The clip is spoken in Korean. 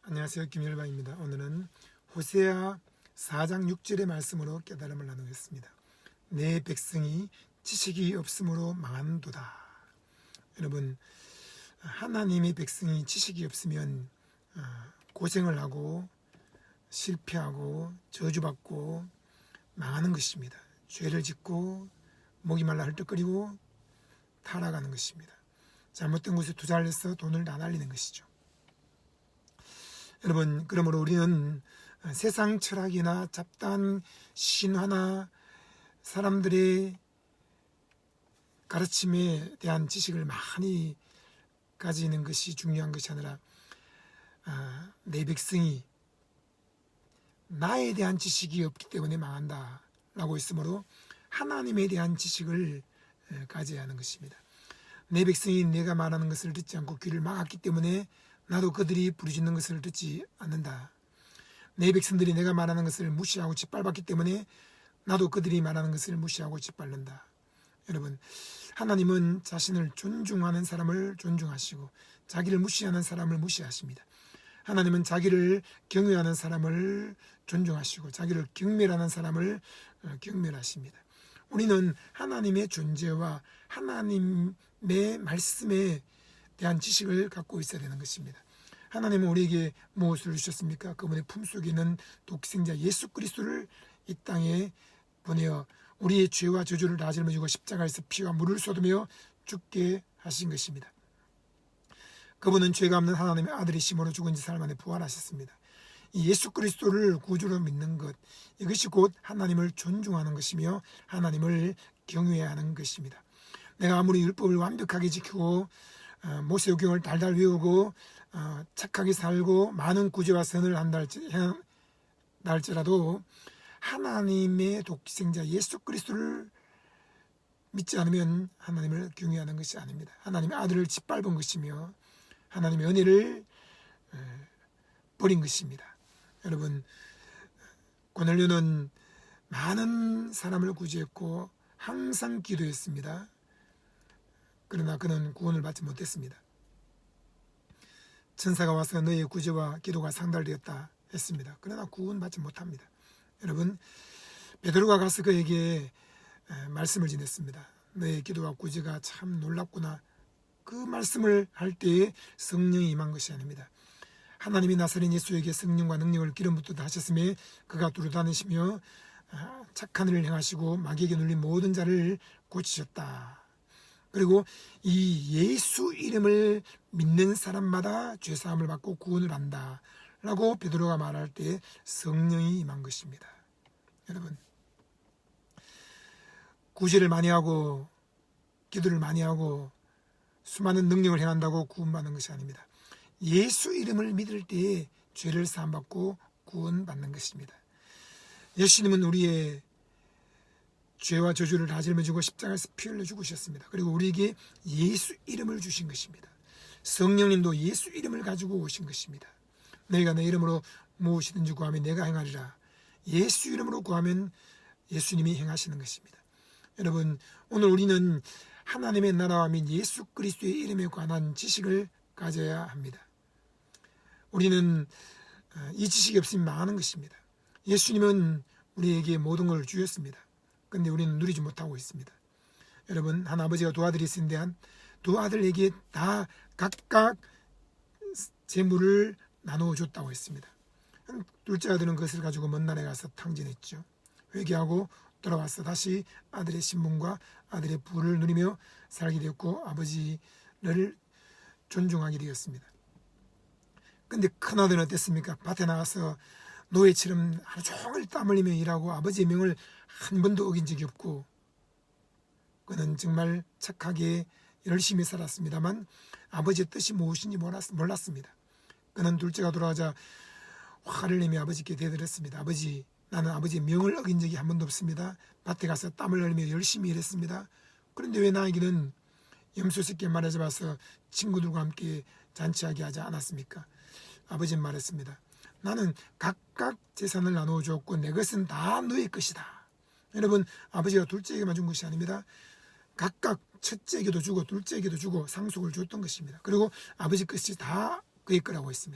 안녕하세요. 김일방입니다. 오늘은 호세아 4장 6절의 말씀으로 깨달음을 나누겠습니다. 내 백성이 지식이 없으므로 망한도다. 여러분, 하나님의 백성이 지식이 없으면 고생을 하고 실패하고 저주받고 망하는 것입니다. 죄를 짓고 목이 말라 헐떡거리고 타락하는 것입니다. 잘못된 곳에 투자를 해서 돈을 다 날리는 것이죠. 여러분, 그러므로 우리는 세상 철학이나 잡다한 신화나 사람들의 가르침에 대한 지식을 많이 가지는 것이 중요한 것이 아니라 내 백성이 나에 대한 지식이 없기 때문에 망한다 라고 했으므로 하나님에 대한 지식을 가져야 하는 것입니다. 내 백성이 내가 말하는 것을 듣지 않고 귀를 막았기 때문에 나도 그들이 부르짖는 것을 듣지 않는다. 내 백성들이 내가 말하는 것을 무시하고 짓밟았기 때문에 나도 그들이 말하는 것을 무시하고 짓밟는다. 여러분, 하나님은 자신을 존중하는 사람을 존중하시고 자기를 무시하는 사람을 무시하십니다. 하나님은 자기를 경외하는 사람을 존중하시고 자기를 경멸하는 사람을 경멸하십니다. 우리는 하나님의 존재와 하나님의 말씀에 대한 지식을 갖고 있어야 되는 것입니다. 하나님은 우리에게 무엇을 주셨습니까? 그분의 품속에 있는 독생자 예수 그리스도를 이 땅에 보내어 우리의 죄와 저주를 다 짊어지고 십자가에서 피와 물을 쏟으며 죽게 하신 것입니다. 그분은 죄가 없는 하나님의 아들이심으로 죽은 지 사흘 만에 부활하셨습니다. 이 예수 그리스도를 구주로 믿는 것, 이것이 곧 하나님을 존중하는 것이며 하나님을 경외하는 것입니다. 내가 아무리 율법을 완벽하게 지키고 모세오경을 달달 외우고 착하게 살고 많은 구제와 선을 한다 할지라도 하나님의 독생자 예수 그리스도를 믿지 않으면 하나님을 경외하는 것이 아닙니다. 하나님의 아들을 짓밟은 것이며 하나님의 은혜를 버린 것입니다. 여러분, 고넬료는 많은 사람을 구제했고 항상 기도했습니다. 그러나 그는 구원을 받지 못했습니다. 천사가 와서 너의 구제와 기도가 상달되었다 했습니다. 그러나 구원받지 못합니다. 여러분, 베드로가 가서 그에게 말씀을 전했습니다. 너의 기도와 구제가 참 놀랍구나. 그 말씀을 할 때에 성령이 임한 것이 아닙니다. 하나님이 나사렛 예수에게 성령과 능력을 기름 붓듯 하셨음에 그가 두루다니시며 착한 일을 행하시고 마귀에게 눌린 모든 자를 고치셨다. 그리고 이 예수 이름을 믿는 사람마다 죄사함을 받고 구원을 받는다 라고 베드로가 말할 때 성령이 임한 것입니다. 여러분, 구제를 많이 하고 기도를 많이 하고 수많은 능력을 행한다고 구원받는 것이 아닙니다. 예수 이름을 믿을 때에 죄를 사함받고 구원받는 것입니다. 예수님은 우리의 죄와 저주를 다 짊어지고 십자가에서 피 흘려 죽으셨습니다. 그리고 우리에게 예수 이름을 주신 것입니다. 성령님도 예수 이름을 가지고 오신 것입니다. 너희가 내 이름으로 무엇이든지 구하면 내가 행하리라. 예수 이름으로 구하면 예수님이 행하시는 것입니다. 여러분, 오늘 우리는 하나님의 나라와 및 예수 그리스도의 이름에 관한 지식을 가져야 합니다. 우리는 이 지식이 없으면 망하는 것입니다. 예수님은 우리에게 모든 걸 주셨습니다. 그런데 우리는 누리지 못하고 있습니다. 여러분, 한 아버지가 두 아들이 있었는데 한 두 아들에게 다 각각 재물을 나누어 줬다고 했습니다. 둘째 아들은 그것을 가지고 먼 나라에 가서 탕진했죠. 회개하고 돌아와서 다시 아들의 신분과 아들의 부를 누리며 살게 되었고 아버지를 존중하게 되었습니다. 그런데 큰 아들은 어땠습니까? 밭에 나가서 노예처럼 하루 종일 땀 흘리며 일하고 아버지의 명을 한 번도 어긴 적이 없고 그는 정말 착하게 열심히 살았습니다만 아버지의 뜻이 무엇인지 몰랐습니다. 그는 둘째가 돌아가자 화를 내며 아버지께 대들었습니다. 아버지, 나는 아버지의 명을 어긴 적이 한 번도 없습니다. 밭에 가서 땀을 흘리며 열심히 일했습니다. 그런데 왜 나에게는 염소새끼 말을 잡아서 친구들과 함께 잔치하게 하지 않았습니까? 아버지는 말했습니다. 나는 각각 재산을 나누어 주었고 내 것은 다 너의 것이다. 여러분, 아버지가 둘째에게만 준 것이 아닙니다. 각각 첫째에게도 주고 둘째에게도 주고 상속을 줬던 것입니다. 그리고 아버지 것이 다 그의 거라고 했습니다.